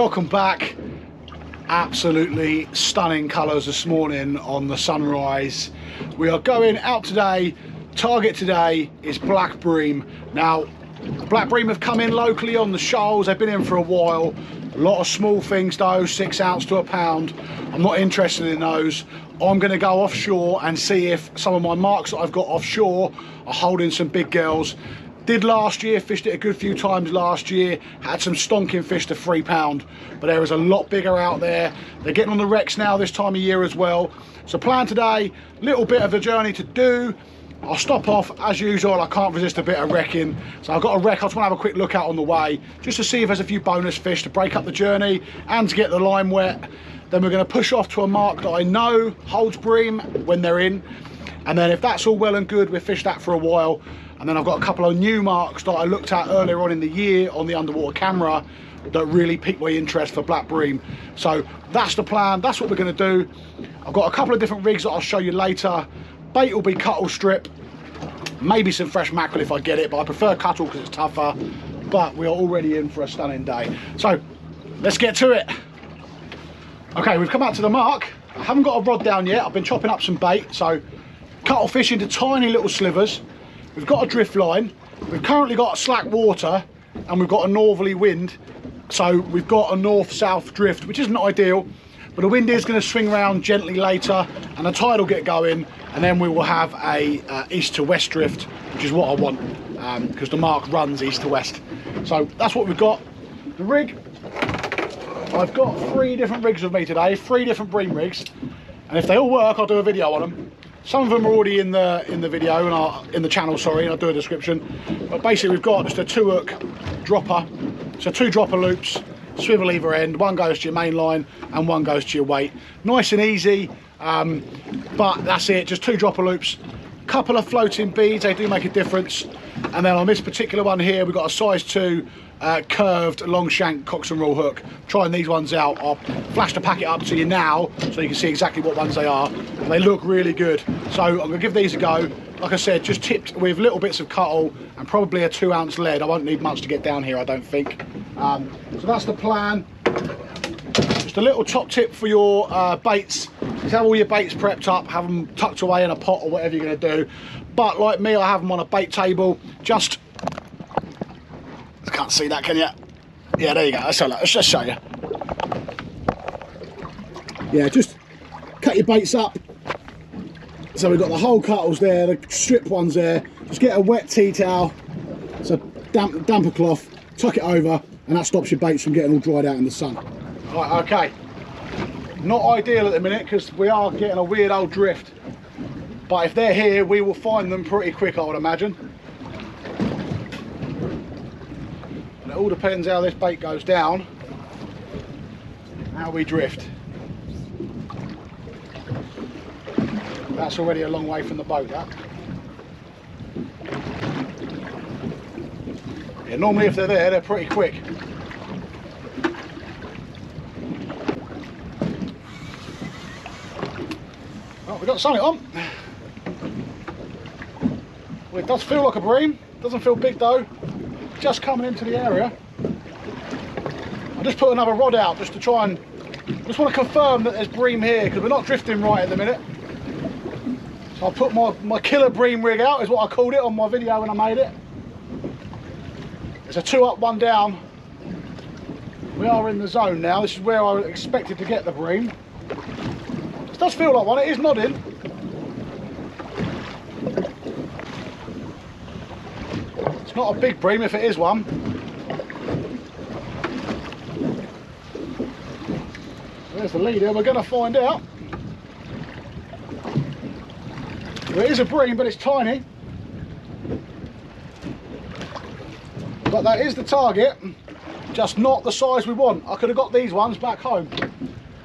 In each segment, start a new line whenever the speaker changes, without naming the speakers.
welcome back. Absolutely stunning colours this morning on the sunrise. We are going out today. Target today is Black Bream. Now, Black Bream have come in locally on the shoals. They've been in for a while. A lot of small things though, 6 ounce to a pound. I'm not interested in those. I'm going to go offshore and see if some of my marks that I've got offshore are holding some big girls. Did last year, fished it a good few times last year, had some stonking fish to £3, but there is a lot bigger out there. They're getting on the wrecks now this time of year as well. So plan today, little bit of a journey to do. I'll stop off as usual. I can't resist a bit of wrecking, so I've got a wreck. I just want to have a quick look out on the way just to see if there's a few bonus fish to break up the journey and to get the line wet. Then we're going to push off to a mark that I know holds bream when they're in, and then if that's all well and good, we'll fish that for a while. And then I've got a couple of new marks that I looked at earlier on in the year on the underwater camera that really piqued my interest for Black Bream. So that's the plan, that's what we're going to do. I've got a couple of different rigs that I'll show you later. Bait will be cuttle strip, maybe some fresh mackerel if I get it, but I prefer cuttle because it's tougher. But we are already in for a stunning day. So let's get to it. Okay, we've come out to the mark. I haven't got a rod down yet. I've been chopping up some bait. So cuttle fish into tiny little slivers. We've got a drift line. We've currently got slack water and we've got a northerly wind. So we've got a north-south drift, which isn't ideal, but the wind is going to swing around gently later and the tide will get going, and then we will have a east to west drift, which is what I want, because the mark runs east to west. So that's what we've got. The rig, I've got 3 different rigs with me today, 3 different bream rigs, and if they all work I'll do a video on them. Some of them are already in the video and in the channel, sorry, and I'll do a description. But basically we've got just a 2-hook dropper, so 2 dropper loops, swivel either end. One goes to your main line and one goes to your weight. Nice and easy, but that's it, just 2 dropper loops. Couple of floating beads, they do make a difference. And then on this particular one here, we've got a size 2 curved long shank cox and roll hook. Trying these ones out. I'll flash the packet up to you now so you can see exactly what ones they are, and they look really good. So I'm going to give these a go. Like I said, just tipped with little bits of cuttle and probably a 2 ounce lead. I won't need much to get down here, I don't think. So that's the plan. Just a little top tip for your baits. Just have all your baits prepped up, have them tucked away in a pot or whatever you're going to do. But like me, I have them on a bait table. Just, I can't see that, can you? Yeah, there you go. Let's just show you. Yeah, just cut your baits up. So we've got the whole cuttles there, the strip ones there. Just get a wet tea towel, so damper cloth, tuck it over, and that stops your baits from getting all dried out in the sun. Right, okay. Not ideal at the minute because we are getting a weird old drift. But if they're here, we will find them pretty quick, I would imagine. And it all depends how this bait goes down, how we drift. That's already a long way from the boat, that. Yeah, normally if they're there, they're pretty quick. Oh, we've got something on. Well, it does feel like a bream. Doesn't feel big though. Just coming into the area. I'll just put another rod out just to try and, I just want to confirm that there's bream here because we're not drifting right at the minute. So I'll put my killer bream rig out, is what I called it on my video when I made it. It's a 2 up, 1 down. We are in the zone now. This is where I expected to get the bream. This does feel like one, it is nodding. It's not a big bream if it is one. There's the leader, we're going to find out. Well, it is a bream, but it's tiny. But that is the target, just not the size we want. I could have got these ones back home.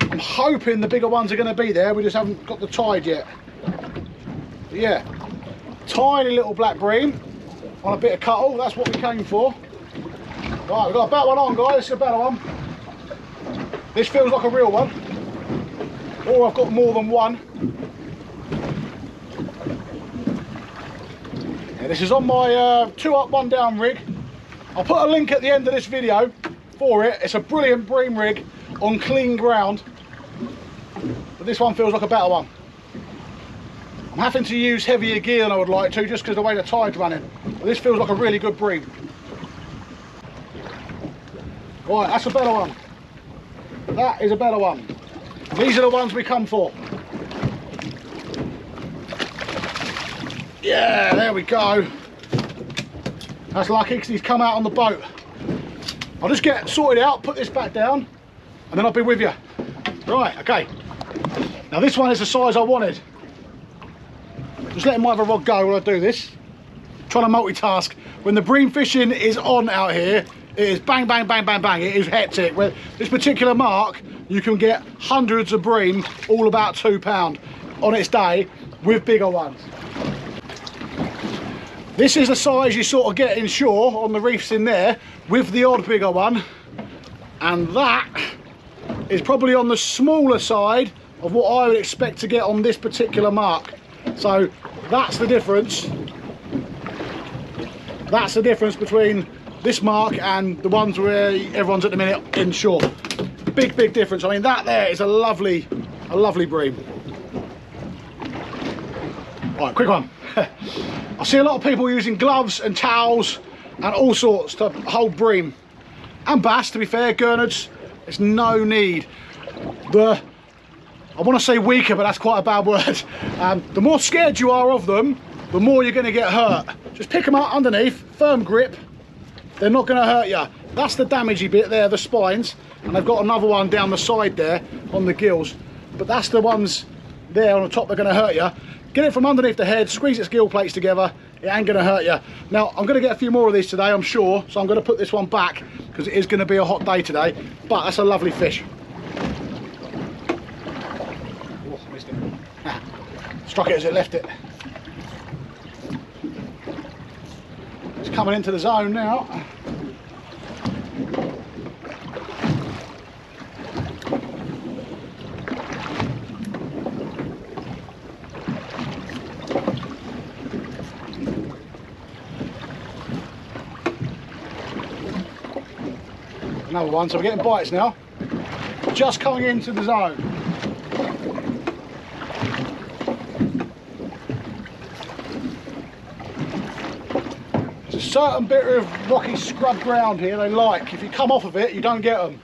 I'm hoping the bigger ones are going to be there, we just haven't got the tide yet. But yeah, tiny little black bream on a bit of cuttle, that's what we came for. Right, we've got a better one on, guys, this is a better one. This feels like a real one, or I've got more than one. Yeah, this is on my 2 up, 1 down rig. I'll put a link at the end of this video for it. It's a brilliant bream rig on clean ground, but this one feels like a better one. I'm having to use heavier gear than I would like to, just because of the way the tide's running. But this feels like a really good bream. Right, that's a better one. That is a better one. These are the ones we come for. Yeah, there we go. That's lucky because he's come out on the boat. I'll just get sorted out, put this back down, and then I'll be with you. Right, okay. Now this one is the size I wanted. Just letting my other rod go while I do this. Trying to multitask. When the bream fishing is on out here, it is bang, bang, bang, bang, bang. It is hectic. With this particular mark, you can get hundreds of bream, all about £2 on its day, with bigger ones. This is the size you sort of get inshore on the reefs in there, with the odd bigger one. And that is probably on the smaller side of what I would expect to get on this particular mark. So that's the difference. That's the difference between this mark and the ones where everyone's at the minute inshore. Big, big difference. I mean, that there is a lovely bream. Right, quick one. I see a lot of people using gloves and towels and all sorts to hold bream. And bass, to be fair, gurnards, there's no need. I want to say weaker, but that's quite a bad word. The more scared you are of them, the more you're going to get hurt. Just pick them up underneath, firm grip. They're not going to hurt you. That's the damagey bit there, the spines. And they've got another one down the side there on the gills. But that's the ones there on the top that are going to hurt you. Get it from underneath the head, squeeze its gill plates together. It ain't going to hurt you. Now, I'm going to get a few more of these today, I'm sure. So I'm going to put this one back because it is going to be a hot day today. But that's a lovely fish. Oh, missed it. Struck it as it left it. It's coming into the zone now. Another one, so we're getting bites now. Just coming into the zone. There's a certain bit of rocky scrub ground here they like. If you come off of it, you don't get them.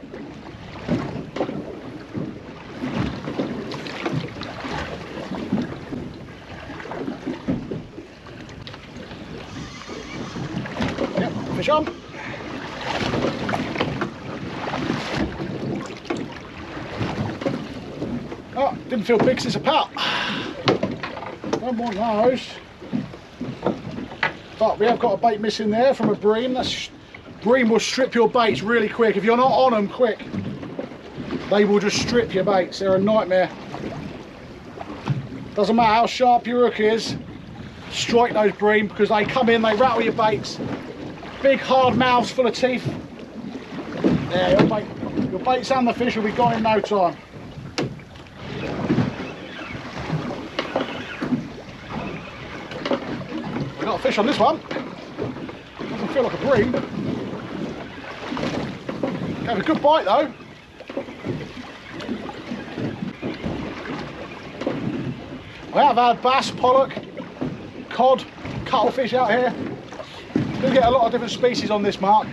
Yep, fish on. Oh, didn't feel big because it's a pout. No more than those. But we have got a bait missing there from a bream. Bream will strip your baits really quick. If you're not on them quick, they will just strip your baits. They're a nightmare. Doesn't matter how sharp your hook is, strike those bream because they come in, they rattle your baits. Big hard mouths full of teeth. There, your baits and the fish will be gone in no time. We got a fish on this one. Doesn't feel like a bream. Gave a good bite though. We have had bass, pollock, cod, cuttlefish out here. We get a lot of different species on this mark.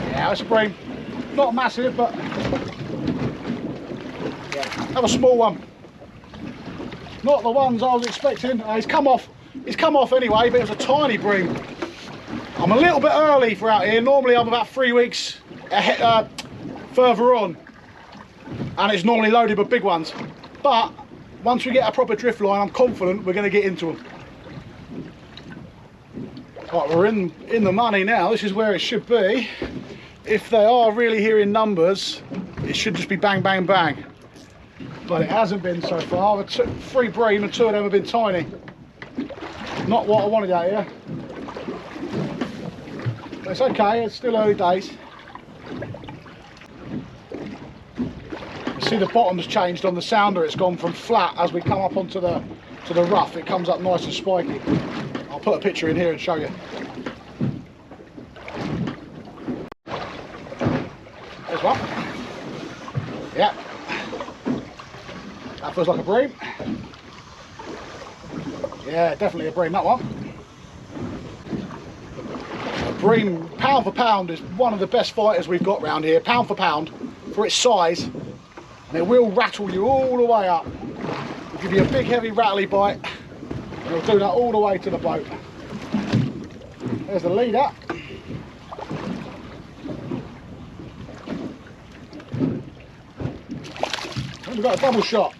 Yeah, it's a bream. Not massive, but yeah, have a small one. Not the ones I was expecting. He's come off anyway, but it was a tiny bream. I'm a little bit early for out here. Normally I'm about 3 weeks ahead, further on, and it's normally loaded with big ones. But once we get a proper drift line, I'm confident we're going to get into them. Right, we're in the money now. This is where it should be. If they are really here in numbers, it should just be bang, bang, bang. But it hasn't been so far. I took 3 bream and 2 of them have been tiny. Not what I wanted out here. But it's okay, it's still early days. You see the bottom's changed on the sounder. It's gone from flat as we come up onto the rough. It comes up nice and spiky. I'll put a picture in here and show you. Yeah. That feels like a bream. Yeah, definitely a bream, that one. A bream, pound for pound, is one of the best fighters we've got round here. Pound for pound, for its size. And it will rattle you all the way up. It'll give you a big heavy rattly bite. And it'll do that all the way to the boat. There's the leader. And we've got a double shot.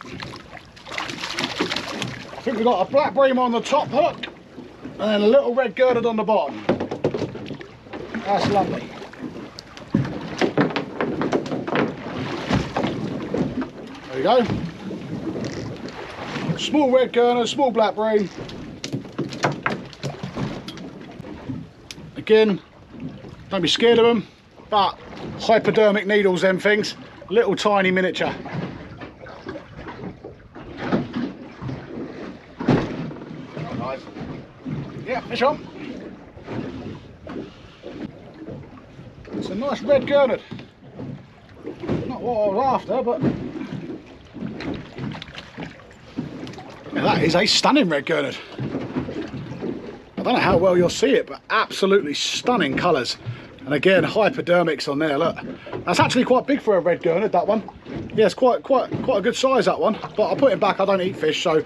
I think we've got a black bream on the top hook and then a little red girded on the bottom. That's lovely. There you go. Small red girder, small black bream. Again, don't be scared of them, but hypodermic needles, them things. Little tiny miniature. Yeah, fish on. It's a nice red girded. Not what I was after, but yeah, that is a stunning red girded. I don't know how well you'll see it, but absolutely stunning colours. And again, hypodermics on there. Look, that's actually quite big for a red girded, that one. Yeah, it's quite a good size, that one. But I'll put it back. I don't eat fish, so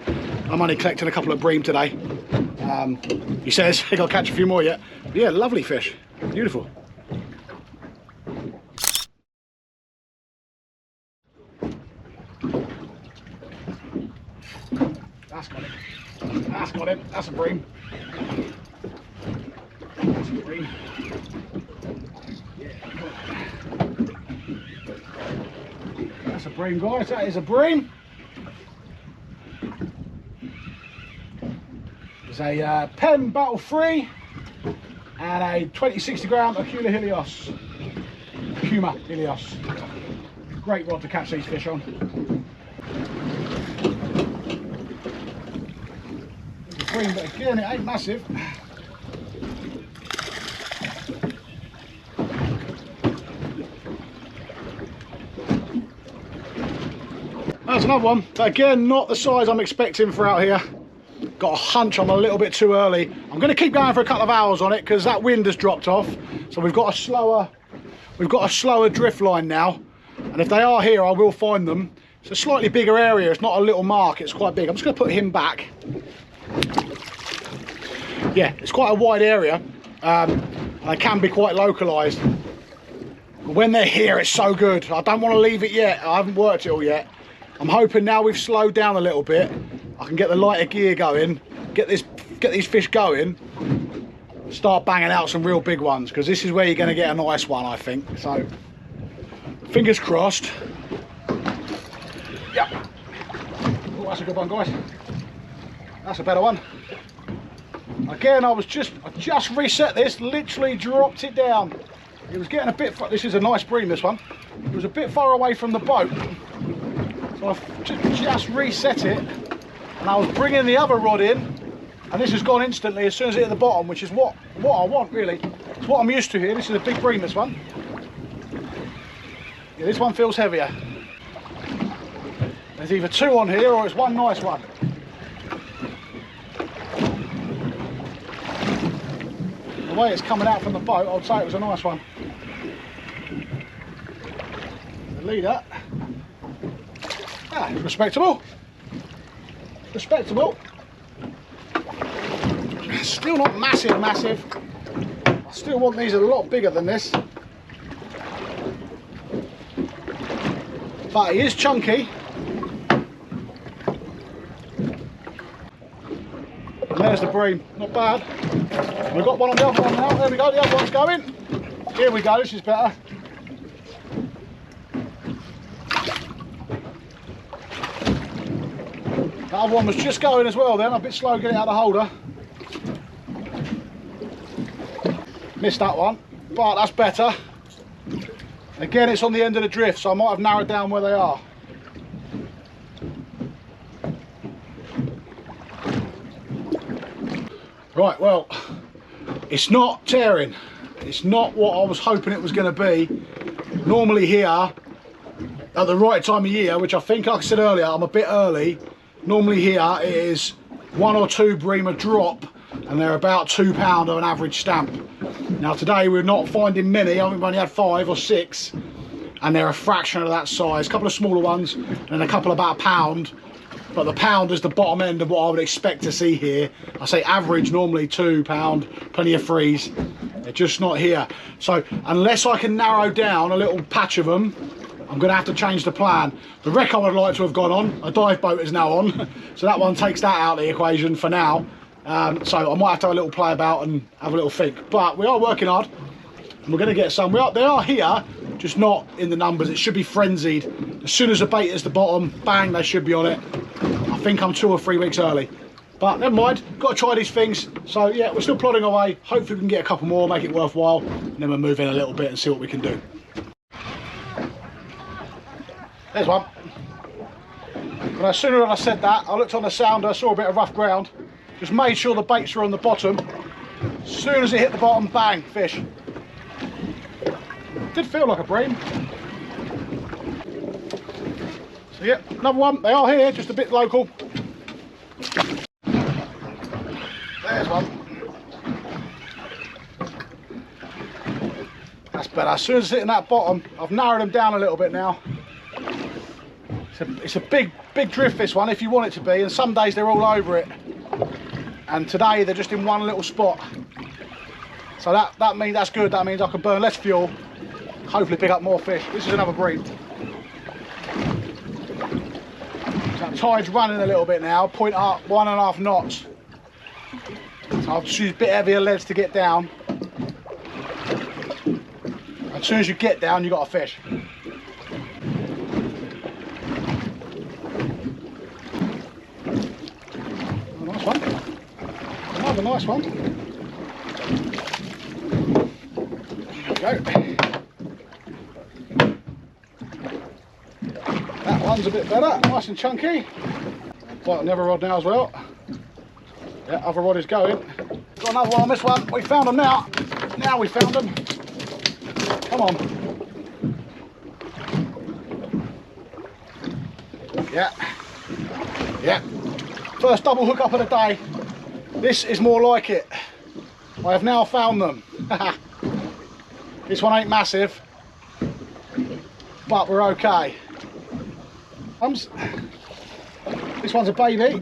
I'm only collecting a couple of bream today. He says he got to catch a few more yet. But yeah, lovely fish, beautiful. That's got him. That's got him. That's a bream. That's a bream. Yeah. That's a bream, guys. That is a bream. It's a Penn Battle 3 and a 2060 gram Acula Helios. Puma Helios. Great rod to catch these fish on. There's a bream, but again, it ain't massive. That's another one, but again, not the size I'm expecting for out here. Got a hunch I'm a little bit too early. I'm going to keep going for a couple of hours on it because that wind has dropped off. So we've got a slower drift line now. And if they are here, I will find them. It's a slightly bigger area. It's not a little mark. It's quite big. I'm just going to put him back. Yeah, it's quite a wide area. They can be quite localised. When they're here, it's so good. I don't want to leave it yet. I haven't worked it all yet. I'm hoping now we've slowed down a little bit, I can get the lighter gear going, get these fish going, start banging out some real big ones, because this is where you're going to get a nice one, I think. So, fingers crossed. Yep. Oh, that's a good one, guys. That's a better one. Again, I just reset this, literally dropped it down. It was getting a bit, this is a nice bream, this one. It was a bit far away from the boat. So I've just reset it, and I was bringing the other rod in, and this has gone instantly as soon as it hit the bottom, which is what I want, really. It's what I'm used to here. This is a big bream, this one. Yeah, this one feels heavier. There's either two on here or it's one nice one. The way it's coming out from the boat, I'd say it was a nice one. The leader. Ah, respectable. Respectable. Still not massive. I still want these a lot bigger than this. But he is chunky. And there's the bream. Not bad. We've got one on the other one now. There we go, the other one's going. Here we go, this is better. That other one was just going as well then, a bit slow getting out of the holder. Missed that one, but that's better. Again, it's on the end of the drift, so I might have narrowed down where they are. Right, well, it's not tearing. It's not what I was hoping it was going to be. Normally here, at the right time of year, which I think, like I said earlier, I'm a bit early. Normally here it is 1 or 2 bream a drop, and they're about £2 of an average stamp. Now today we're not finding many. I think we've only had 5 or 6, and they're a fraction of that size. A couple of smaller ones and a couple about £1, but the pound is the bottom end of what I would expect to see here. I say average normally £2, plenty of threes. They're just not here. So unless I can narrow down a little patch of them, I'm going to have to change the plan. The wreck I would like to have gone on, a dive boat is now on, so that one takes that out of the equation for now. So I might have to have a little play about and have a little think. But we are working hard, and we're going to get some. They are here, just not in the numbers. It should be frenzied. As soon as the bait is the bottom, bang, they should be on it. I think I'm 2 or 3 weeks early. But never mind, got to try these things. So yeah, we're still plodding away. Hopefully we can get a couple more, make it worthwhile, and then we'll move in a little bit and see what we can do. There's one. But as soon as I said that, I looked on the sounder, saw a bit of rough ground, just made sure the baits were on the bottom. As soon as it hit the bottom, bang, fish. Did feel like a bream. So yeah, another one. They are here, just a bit local. There's one. That's better. As soon as it's hitting that bottom, I've narrowed them down a little bit now. It's a big drift, this one, if you want it to be, and some days they're all over it. And today they're just in one little spot. So that means that's good. That means I can burn less fuel, hopefully pick up more fish. This is another bream. So tide's running a little bit now, point up 1.5 knots. So I'll just use a bit heavier leads to get down. As soon as you get down, you've got a fish. Nice one. Another nice one. There we go. That one's a bit better, nice and chunky. Quite another rod now as well. Yeah, other rod is going. Got another one on this one. We found them now. Now we found them. Come on. Yeah. Yeah. First double hook up of the day. This is more like it. I have now found them. This one ain't massive, but we're okay. This one's a baby.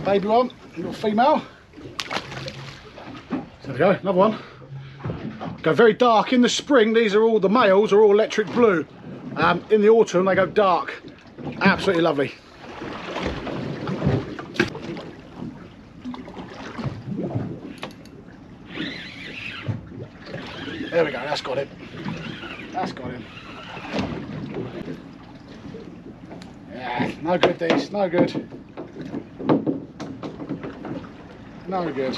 Baby one, little female. There we go, another one. Go very dark in the spring. These are all, the males are all electric blue. In the autumn they go dark. Absolutely lovely. There we go, that's got him. That's got him. Yeah, no good these, no good. No good.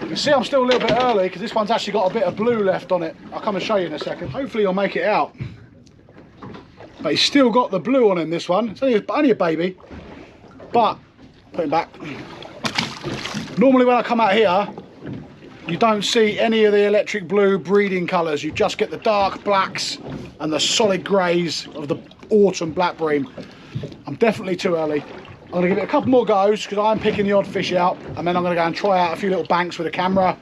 You see I'm still a little bit early because this one's actually got a bit of blue left on it. I'll come and show you in a second. Hopefully you'll make it out. But he's still got the blue on him, this one. It's only a baby. But, put him back. Normally when I come out here, you don't see any of the electric blue breeding colours. You just get the dark blacks and the solid greys of the autumn black bream. I'm definitely too early. I'm going to give it a couple more goes because I'm picking the odd fish out, and then I'm going to go and try out a few little banks with a camera,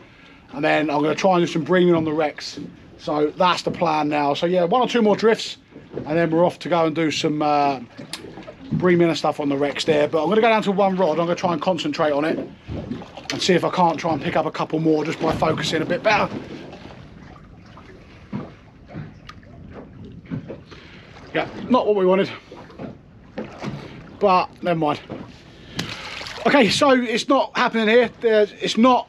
and then I'm going to try and do some breaming on the wrecks. So that's the plan now. So yeah, 1 or 2 more drifts, and then we're off to go and do some breaming and stuff on the wrecks there. But I'm going to go down to 1 rod. I'm going to try and concentrate on it and see if I can't try and pick up a couple more just by focusing a bit better. Yeah, not what we wanted, but never mind. Okay, so it's not happening here. It's not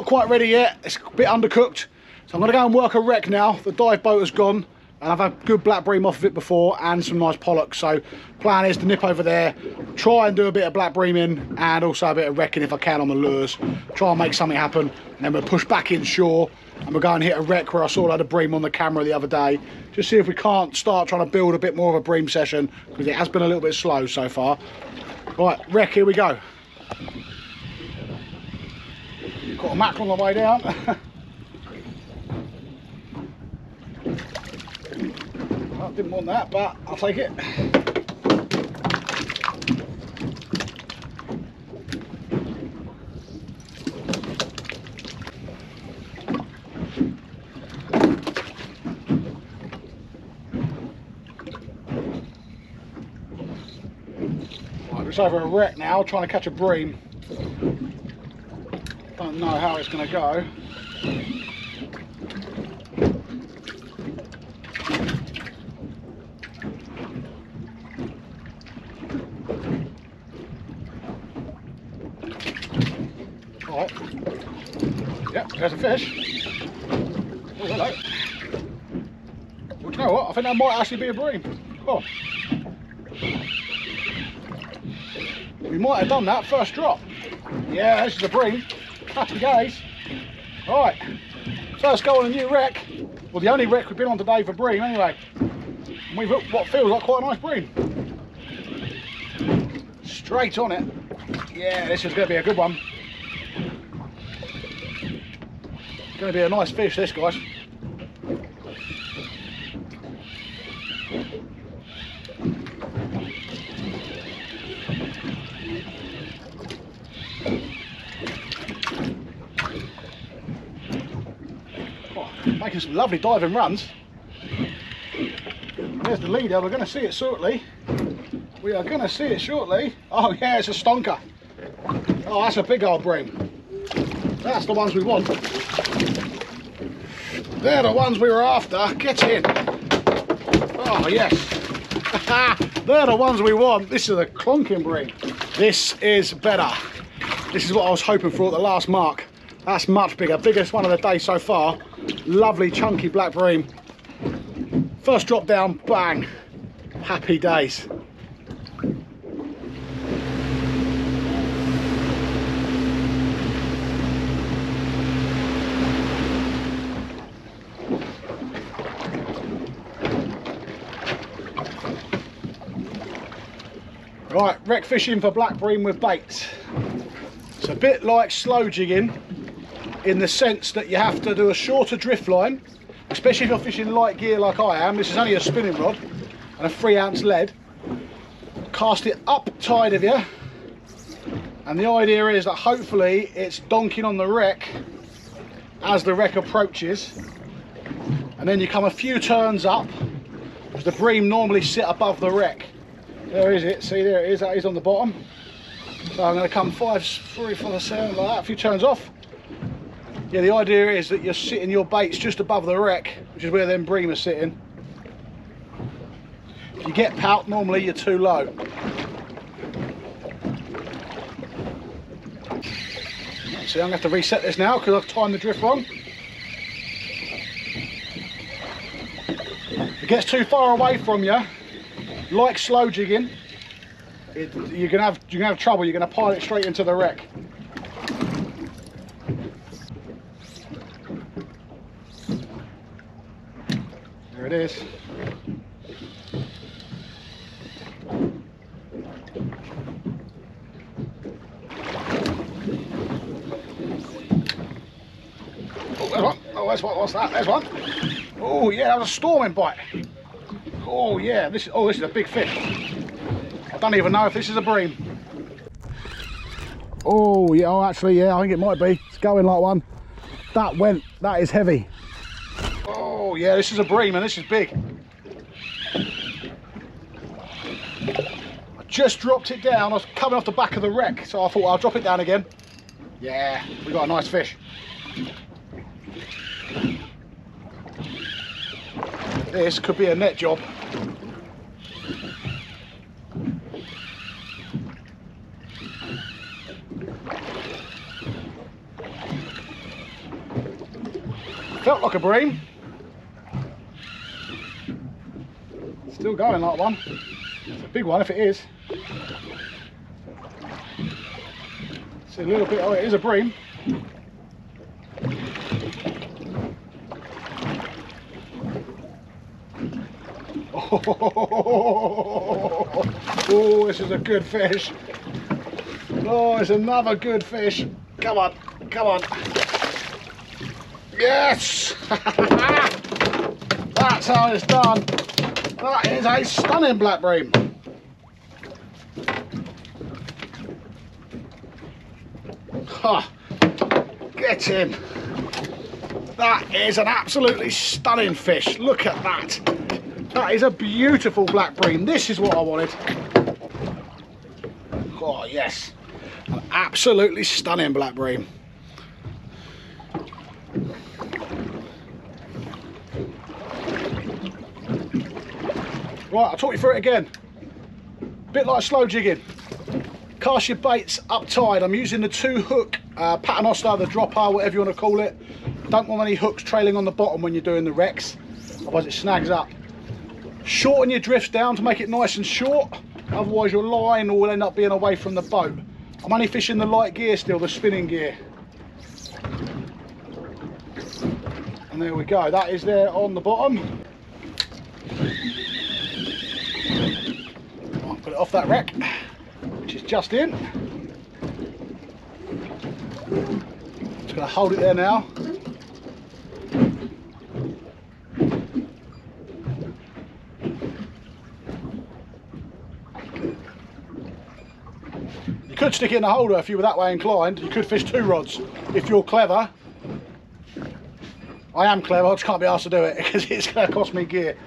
quite ready yet. It's a bit undercooked. So I'm going to go and work a wreck now. The dive boat has gone. and I've had good black bream off of it before and some nice pollocks. So plan is to nip over there, try and do a bit of black breaming and also a bit of wrecking if I can on the lures. Try and make something happen, and then we'll push back inshore and we'll go and hit a wreck where I saw a load of bream on the camera the other day. Just see if we can't start trying to build a bit more of a bream session, because it has been a little bit slow so far. Right, wreck, here we go. Got a mackerel on the way down. I didn't want that, but I'll take it. Right, it's over a wreck now, trying to catch a bream. Don't know how it's going to go. Alright. Yep, there's a fish. Oh, hello. Well, do you know what? I think that might actually be a bream. Oh. We might have done that first drop. Yeah, this is a bream. Happy days. Right, first go on a new wreck. Well, the only wreck we've been on today for bream anyway. And we've hooked what feels like quite a nice bream. Straight on it. Yeah, this is going to be a good one. Going to be a nice fish, this, guys. Making some lovely diving runs. There's the leader. We're going to see it shortly. We are going to see it shortly. Oh yeah, it's a stonker. Oh, that's a big old bream. That's the ones we want. They're the ones we were after. Get in. Oh yes. They're the ones we want. This is a clonking bream. This is better. This is what I was hoping for at the last mark. That's much bigger. Biggest one of the day so far. Lovely chunky black bream. First drop down, bang. Happy days. Right, wreck fishing for black bream with baits. It's a bit like slow jigging in the sense that you have to do a shorter drift line, especially if you're fishing light gear like I am. This is only a spinning rod and a 3-ounce lead. Cast it up tide of you, and the idea is that hopefully it's donking on the wreck as the wreck approaches, and then you come a few turns up, because the bream normally sit above the wreck. There is it, see, there it is, that is on the bottom. So I'm going to come 5, 3, 4, 7 like that, a few turns off. Yeah, the idea is that you're sitting your baits just above the wreck, which is where them bream are sitting. If you get pout, normally you're too low. See, I'm going to have to reset this now because I've timed the drift wrong. If it gets too far away from you, like slow jigging, you're gonna have trouble. You're gonna pile it straight into the wreck. There it is. Oh, there's one. Oh, there's one. What's that? There's one. Oh yeah, that was a storming bite. Oh yeah, this is a big fish. I don't even know if this is a bream. Oh yeah, oh actually yeah, I think it might be. It's going like one. That is heavy. Oh yeah, this is a bream and this is big. I just dropped it down. I was coming off the back of the wreck, so I thought I'll drop it down again. Yeah, we got a nice fish. This could be a net job. Felt like a bream. Still going like one. It's a big one if it is. See a little bit, oh, it is a bream. Oh, this is a good fish. Oh, it's another good fish. Come on, come on. Yes! That's how it's done. That is a stunning black bream. Oh, get in. That is an absolutely stunning fish. Look at that. That is a beautiful black bream. This is what I wanted. Oh yes, an absolutely stunning black bream. Right, I'll talk you through it again. Bit like slow jigging. Cast your baits up tide. I'm using the 2-hook paternoster, the dropper, whatever you want to call it. Don't want any hooks trailing on the bottom when you're doing the wrecks, otherwise it snags up. Shorten your drifts down to make it nice and short, otherwise your line will end up being away from the boat. I'm only fishing the light gear still, the spinning gear. And there we go, that is there on the bottom. I'll put it off that wreck, which is just in. Just going to hold it there now. You could stick it in the holder if you were that way inclined. You could fish 2 rods if you're clever. I am clever, I just can't be asked to do it because it's going to cost me gear.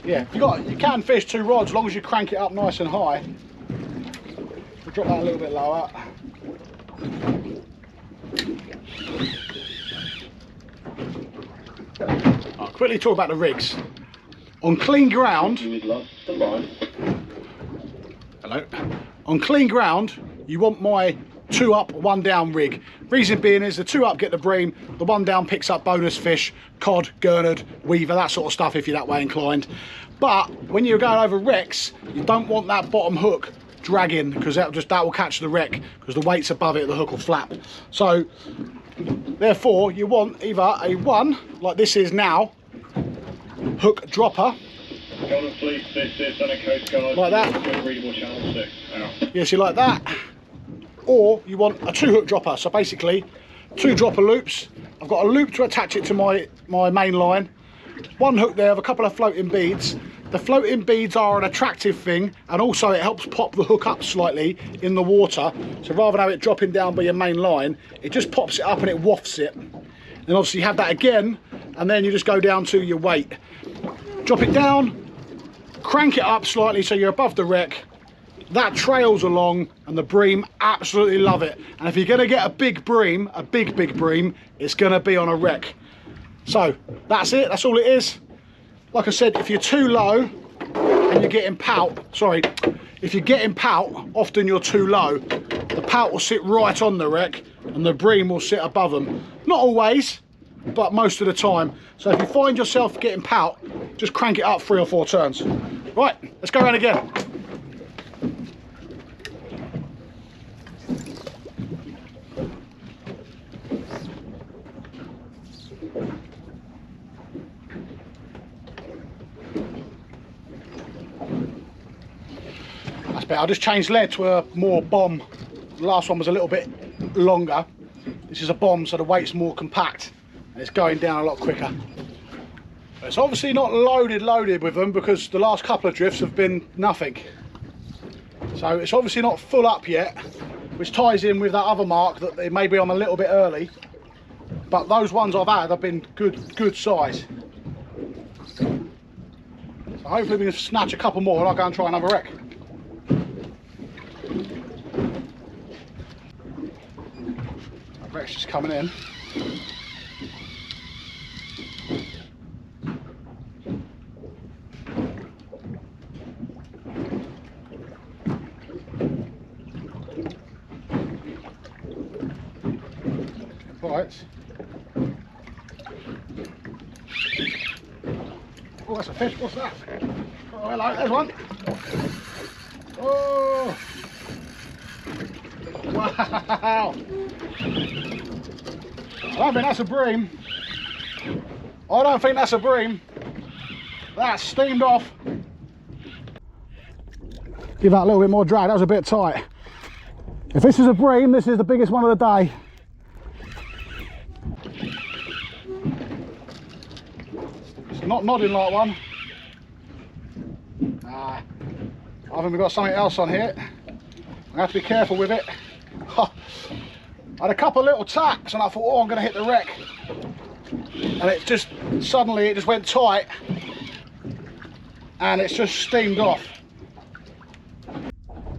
Yeah, you can fish 2 rods as long as you crank it up nice and high. We'll drop that a little bit lower. I'll quickly talk about the rigs. On clean ground, hello. On clean ground, you want my 2 up, 1 down rig. Reason being is the 2 up get the bream, the 1 down picks up bonus fish, cod, gurnard, weaver, that sort of stuff if you're that way inclined. But when you're going over wrecks, you don't want that bottom hook dragging because that will catch the wreck because the weight's above it, the hook will flap. So therefore you want either a 1 like this is now, hook dropper, like that. Yes, you like that. Or you want a 2-hook dropper. So basically 2 dropper loops. I've got a loop to attach it to my main line. 1 hook there with a couple of floating beads. The floating beads are an attractive thing, and also it helps pop the hook up slightly in the water. So rather than have it dropping down by your main line, it just pops it up and it wafts it. Then obviously you have that again, and then you just go down to your weight. Drop it down, crank it up slightly so you're above the wreck. That trails along and the bream absolutely love it. And if you're going to get a big bream, a big bream, it's going to be on a wreck. So that's it, that's all it is. Like I said, if you're too low and you're getting pout, if you're getting pout, often you're too low. The pout will sit right on the wreck and the bream will sit above them. Not always, but most of the time. So if you find yourself getting pout, just crank it up 3 or 4 turns. Right, let's go around again. That's better. I just changed lead to a more bomb. The last one was a little bit longer. This is a bomb, so the weight's more compact and it's going down a lot quicker. It's obviously not loaded with them because the last couple of drifts have been nothing. So it's obviously not full up yet, which ties in with that other mark that they maybe I'm a little bit early. But those ones I've had have been good size. So hopefully we can snatch a couple more and I'll go and try another wreck. That wreck's just coming in. Bites. Oh, that's a fish. What's that? Oh, Oh, hello, there's one. Oh, wow. I don't think that's a bream. I don't think that's a bream. That's steamed off. Give that a little bit more drag, that was a bit tight. If this is a bream, this is the biggest one of the day. It's not nodding like one. I think we've got something else on here. I have to be careful with it. I had a couple of little taps and I thought, oh, I'm going to hit the wreck. And it just, suddenly it just went tight and it's just steamed off.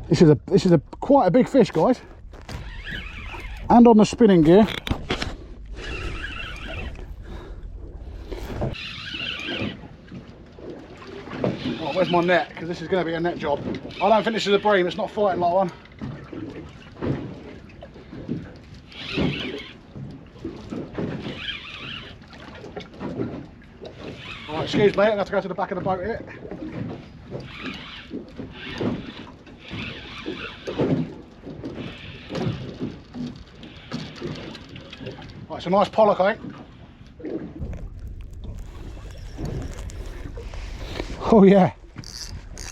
This is a quite a big fish, guys. And on the spinning gear. Oh, where's my net? Because this is going to be a net job. I don't think this is a bream, it's not fighting like one. Right, excuse me, I'm going to have to go to the back of the boat here. Right, it's a nice pollock, I think. Oh yeah.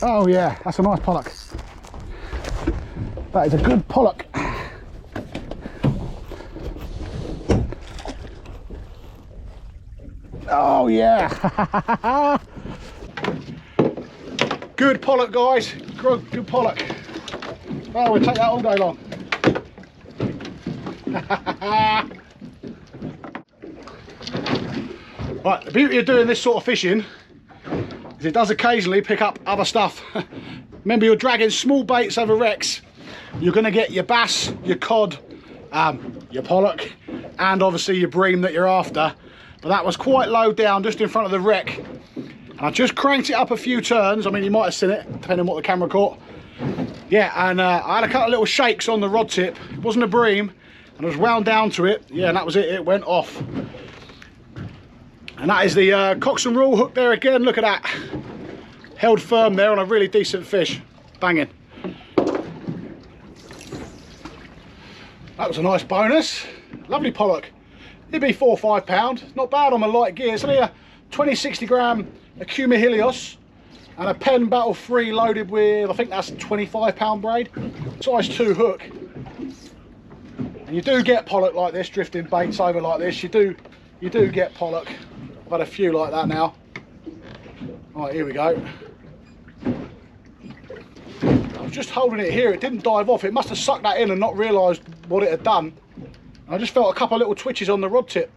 Oh yeah, that's a nice pollock. That is a good pollock. Oh yeah. Good pollock, guys. Good pollock. Oh, we'll take that all day long. Right, the beauty of doing this sort of fishing is it does occasionally pick up other stuff. Remember, you're dragging small baits over wrecks. You're going to get your bass, your cod, your pollock, and obviously your bream that you're after. But that was quite low down, just in front of the wreck. And I just cranked it up a few turns. I mean, you might have seen it, depending on what the camera caught. Yeah, and I had a couple of little shakes on the rod tip. It wasn't a bream, and I was wound down to it. Yeah, and that was it. It went off. And that is the coxswain rule hook there again. Look at that. Held firm there on a really decent fish. Banging. That was a nice bonus. Lovely pollock. It'd be £4 or £5. Not bad on a light gear. It's only a 20-60 gram Akuma Helios and a Penn Battle 3 loaded with, I think that's a £25 braid. Size 2 hook. And you do get pollock like this, drifting baits over like this. You do get pollock. I've had a few like that now. Right, here we go. I was just holding it here, it didn't dive off. It must have sucked that in and not realised what it had done. I just felt a couple of little twitches on the rod tip.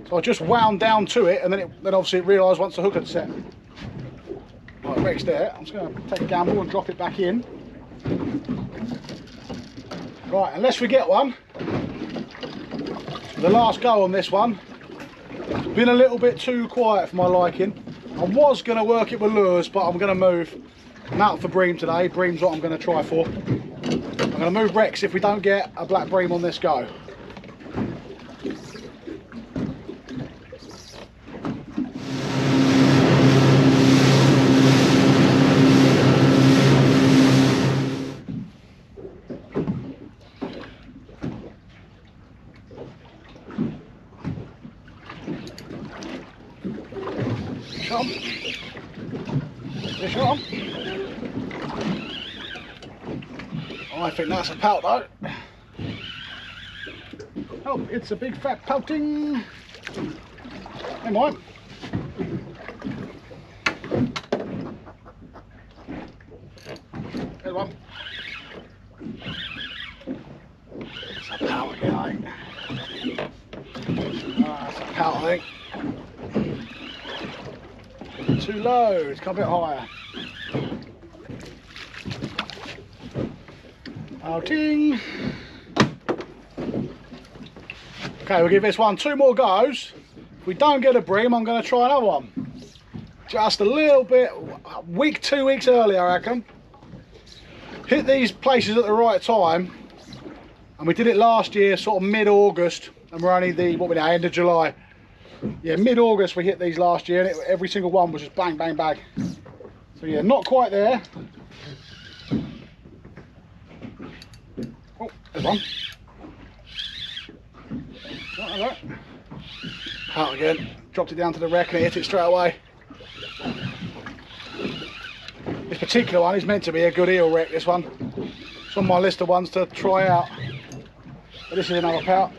So I just wound down to it and then obviously it realised once the hook had set. Right, Rex there. I'm just going to take a gamble and drop it back in. Right, unless we get one. The last go on this one. It's been a little bit too quiet for my liking. I was going to work it with lures, but I'm going to move. I'm out for bream today. Bream's what I'm going to try for. I'm going to move Rex if we don't get a black bream on this go. Fish on. I think that's a pout though. Oh, it's a big fat pouting. Never mind. There's one. It's a pout again, I think. That's a pout, I think. Too low, it's come a bit higher. Outing. Okay, we'll give this one 2 more goes. If we don't get a bream, I'm going to try another one. Just a little bit, 2 weeks earlier, I reckon. Hit these places at the right time. And we did it last year, sort of mid-August. And we're only end of July. Yeah, mid-August we hit these last year, and every single one was just bang, bang, bang. So So yeah, not quite there. Oh, there's one. Like that. Out again. Dropped it down to the wreck and it hit it straight away. This particular one is meant to be a good eel wreck, this one. It's on my list of ones to try out. But this is another pout.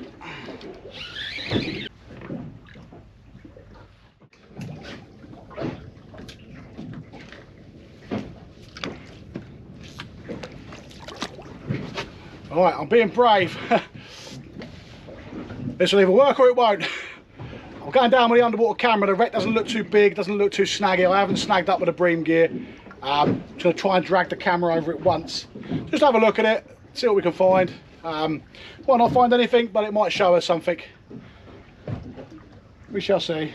Alright, I'm being brave. This will either work or it won't. I'm going down with the underwater camera. The wreck doesn't look too big, doesn't look too snaggy. I haven't snagged up with the Bream gear. I'm just going to try and drag the camera over it once. Just have a look at it, see what we can find. Might not find anything, but it might show us something. We shall see.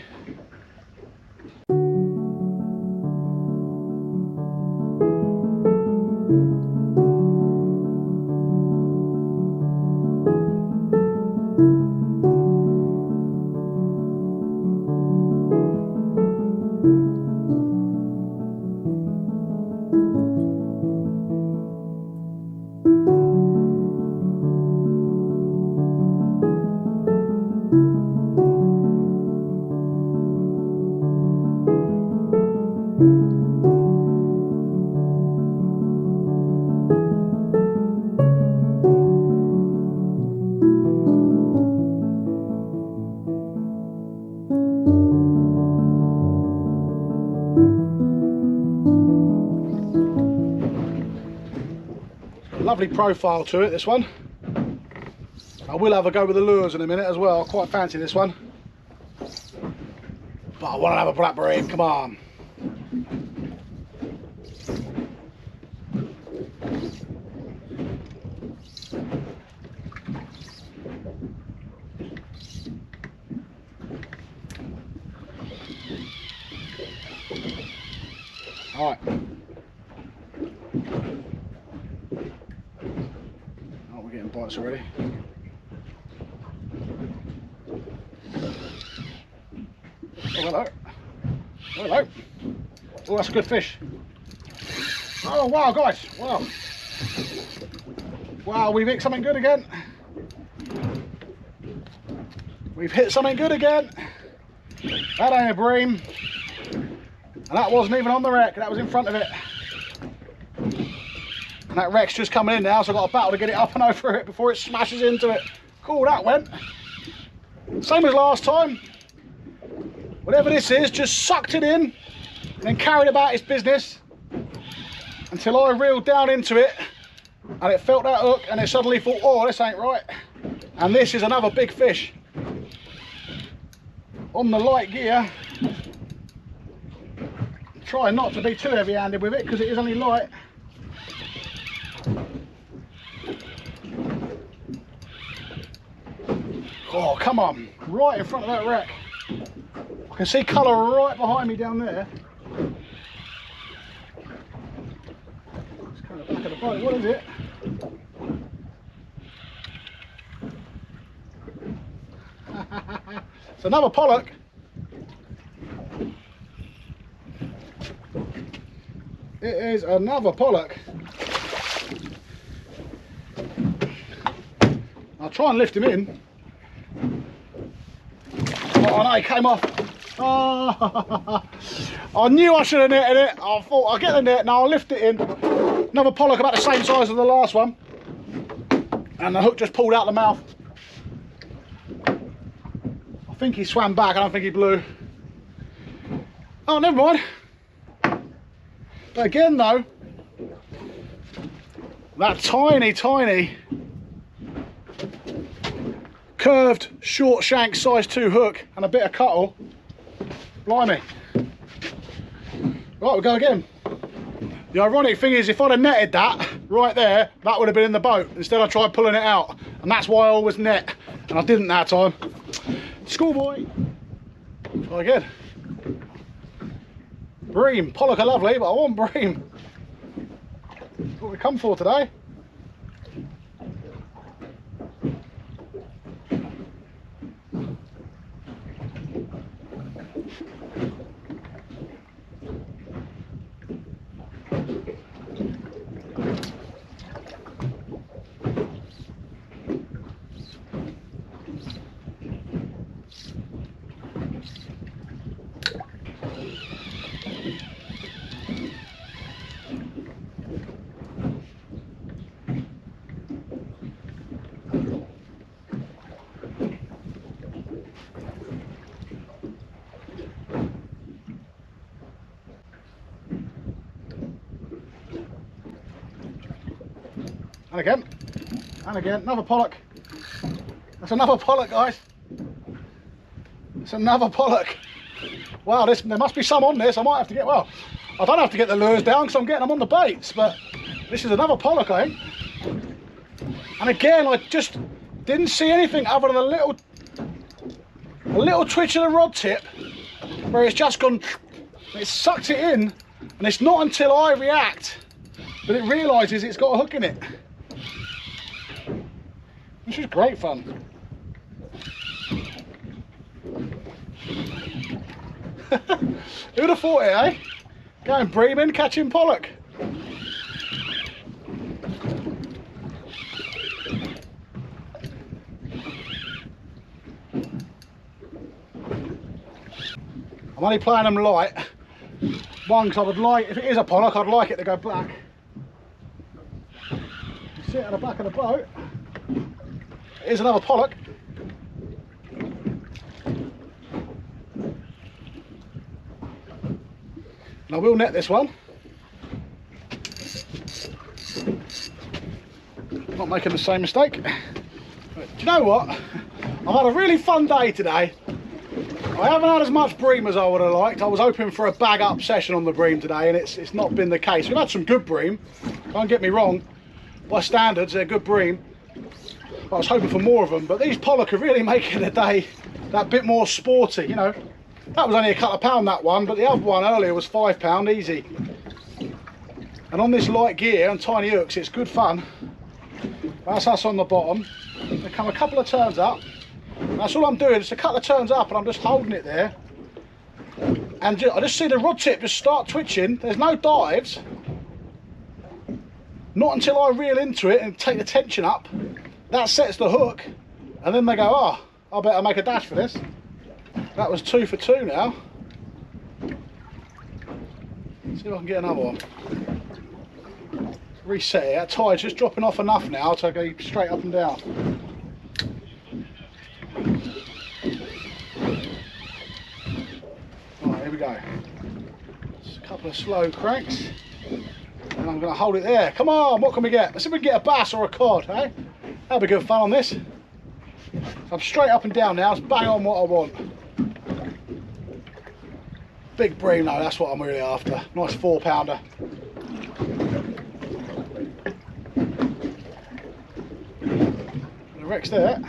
Lovely profile to it, this one. I will have a go with the lures in a minute as well. I quite fancy this one. But I want to have a Black Bream, come on. Alright. Oh, we're getting bites already. Oh, hello. Oh, hello. Oh, that's a good fish. Oh, wow, guys. Wow. Wow, we've hit something good again. We've hit something good again. That ain't a bream. And that wasn't even on the wreck, that was in front of it. And that wreck's just coming in now, so I've got a battle to get it up and over it before it smashes into it. Cool, that went. Same as last time. Whatever this is, just sucked it in and then carried about its business until I reeled down into it and it felt that hook and it suddenly thought, oh, this ain't right. And this is another big fish. On the light gear, try not to be too heavy-handed with it because it is only light. Oh, come on, right in front of that wreck. I can see colour right behind me down there. It's kind of back of the boat, what is it? It's another pollock. It is another pollock. I'll try and lift him in. Oh no, he came off. Oh, I knew I should have netted it. I thought I'll get the net, now I'll lift it in. Another pollock about the same size as the last one. And the hook just pulled out the mouth. I think he swam back, I don't think he blew. Oh, never mind. But again though, that tiny curved short shank size 2 hook and a bit of cuttle, blimey. Right, we'll go again. The ironic thing is if I'd have netted that right there, that would have been in the boat. Instead I tried pulling it out, and that's why I always net, and I didn't that time. Schoolboy. Try again. Bream, pollock are lovely, but I want bream. That's what we come for today. And again. And again. Another pollock. That's another pollock, guys. It's another pollock. Wow, there must be some on this. I might have to get, well, I don't have to get the lures down because I'm getting them on the baits, but this is another pollock, I think. And again, I just didn't see anything other than a little twitch of the rod tip where it's just gone, it sucked it in, and it's not until I react that it realises it's got a hook in it. Which is great fun. Who'd have thought it, eh? Going breaming, catching pollock. I'm only playing them light. One, because I would like, if it is a pollock, I'd like it to go black. You sit at the back of the boat. Here's another pollock. And I will net this one. Not making the same mistake. But do you know what? I've had a really fun day today. I haven't had as much bream as I would have liked. I was hoping for a bag up session on the bream today, and it's not been the case. We've had some good bream, don't get me wrong. By standards, they're good bream. I was hoping for more of them, but these pollock are really making the day that bit more sporty, you know. That was only a couple of pound, that one, but the other one earlier was £5 easy. And on this light gear and tiny hooks, it's good fun. That's us on the bottom. They come a couple of turns up. That's all I'm doing, just a couple of turns up, and I'm just holding it there. And I just see the rod tip just start twitching. There's no dives. Not until I reel into it and take the tension up. That sets the hook, and then they go, oh, I better make a dash for this. That was 2 for 2 now. See if I can get another one. Reset it. That tide's just dropping off enough now to go straight up and down. Right, here we go. Just a couple of slow cranks. And I'm going to hold it there. Come on, what can we get? Let's see if we can get a bass or a cod, eh? That'll be good fun on this. So I'm straight up and down now. It's bang on what I want. Big bream though, that's what I'm really after. Nice 4-pounder. The wreck's there.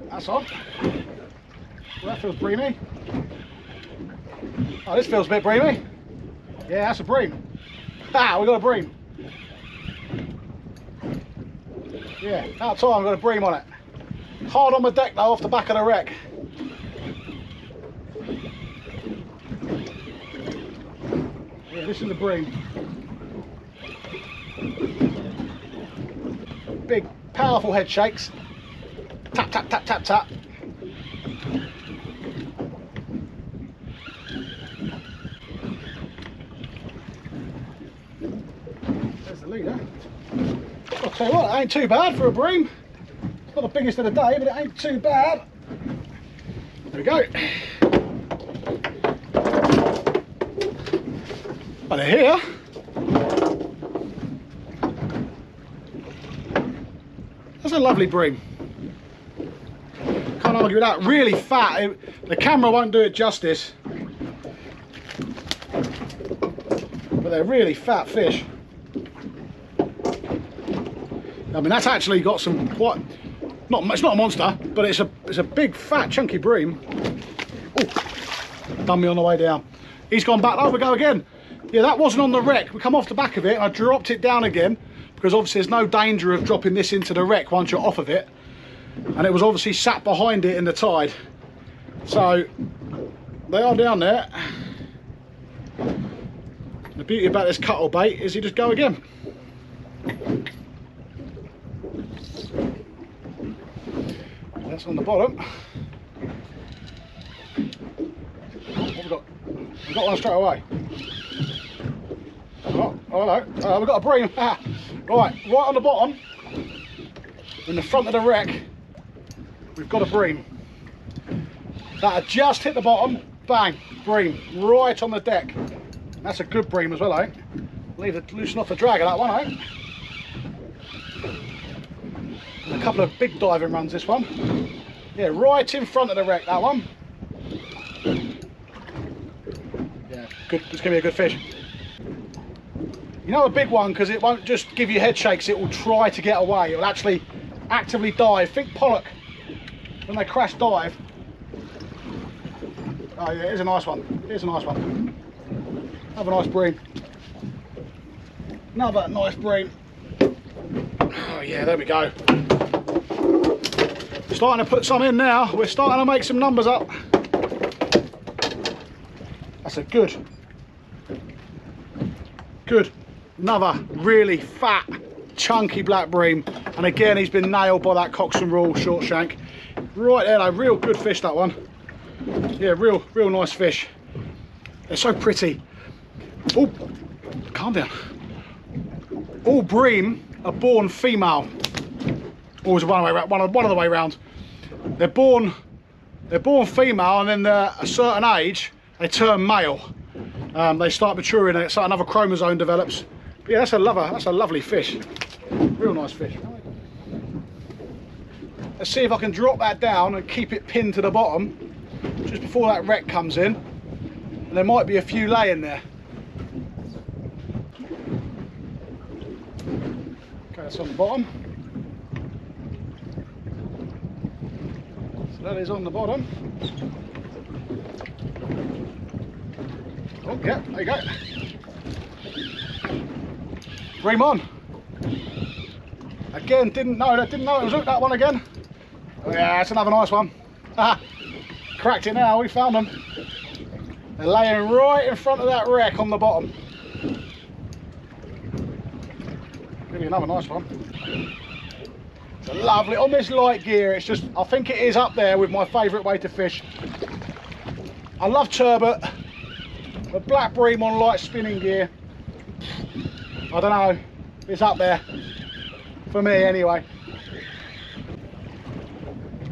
That's on. Well, that feels breamy. Oh, this feels a bit breamy. Yeah, that's a bream. Ah, we got a bream. Yeah, out of time, I've got a bream on it. Hard on the deck though, off the back of the wreck. Yeah, this is a bream. Big, powerful head shakes. Tap, tap, tap, tap, tap. There's the leader. I'll tell you what, it ain't too bad for a bream. It's not the biggest of the day, but it ain't too bad. There we go. But they're here. That's a lovely bream. Can't argue with that. Really fat. The camera won't do it justice. But they're really fat fish. I mean, that's actually got some quite, it's not a monster, but it's a big fat chunky bream. Oh, done me on the way down. He's gone back. Oh, we go again. Yeah, that wasn't on the wreck. We come off the back of it and I dropped it down again because obviously there's no danger of dropping this into the wreck once you're off of it. And it was obviously sat behind it in the tide. So they are down there. The beauty about this cuttle bait is you just go again. That's on the bottom. What have we got? We've got one straight away. Oh, hello. We've got a bream. Right on the bottom, in the front of the wreck. we've got a bream. That had just hit the bottom, bang, bream, right on the deck. That's a good bream as well, eh? Loosen off the drag of that one, eh? And a couple of big diving runs, this one. Yeah, right in front of the wreck, that one. Yeah, good. It's going to be a good fish. You know, a big one, because it won't just give you head shakes, it will try to get away. It will actually actively dive. Think pollock when they crash dive. Oh yeah, it is a nice one. It is a nice one. Have a nice bream. Another nice bream. Oh yeah, there we go. Starting to put some in now. We're starting to make some numbers up. That's a good. Another really fat, chunky black bream. And again, he's been nailed by that Coxon Rule short shank. Right there, a real good fish, that one. Yeah, real nice fish. They're so pretty. Oh, calm down. All bream are born female. Always one of the way round. They're born female, and then they're a certain age they turn male. They start maturing, and so another chromosome develops. But yeah, that's a lovely fish. Real nice fish. Let's see if I can drop that down and keep it pinned to the bottom just before that wreck comes in. And there might be a few laying there. Okay, that's on the bottom. So that is on the bottom. Oh yeah, there you go. Bream on. Again, didn't know it was hooked, that one again. Oh yeah, that's another nice one. Cracked it now, we found them. They're laying right in front of that wreck on the bottom. Give me another nice one. It's a lovely, on this light gear, it's just, I think it is up there with my favourite way to fish. I love turbot, but black bream on light spinning gear, I don't know, it's up there. For me anyway.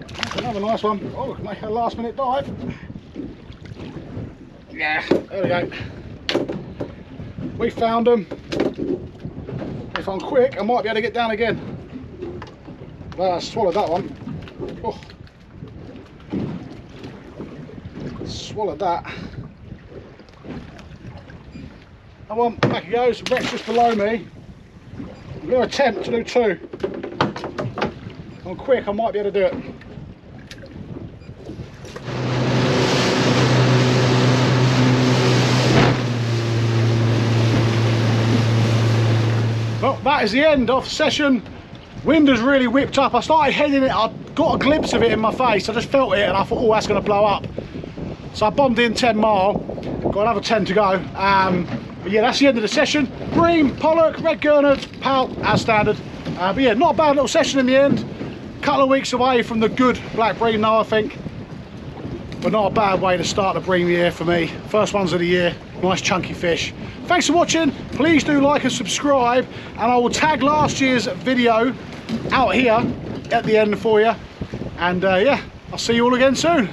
That's another nice one. Oh, make a last minute dive. Yeah, there we go. We found them. If I'm quick, I might be able to get down again. Well, I swallowed that one. Oh. Swallowed that. That one, back it goes, the wreck's just below me. I'm going to attempt to do two. If I'm quick, I might be able to do it. Well, that is the end of session. Wind has really whipped up. I started heading it, I got a glimpse of it in my face. I just felt it and I thought, oh, that's going to blow up. So I bombed in 10 mile, got another 10 to go. But yeah, that's the end of the session. Bream, pollock, red gurnard, pout, as standard. But yeah, not a bad little session in the end. Couple of weeks away from the good black bream now, I think. But not a bad way to start the bream year for me. First ones of the year, nice chunky fish. Thanks for watching. Please do like and subscribe. And I will tag last year's video out here at the end for you. And yeah, I'll see you all again soon.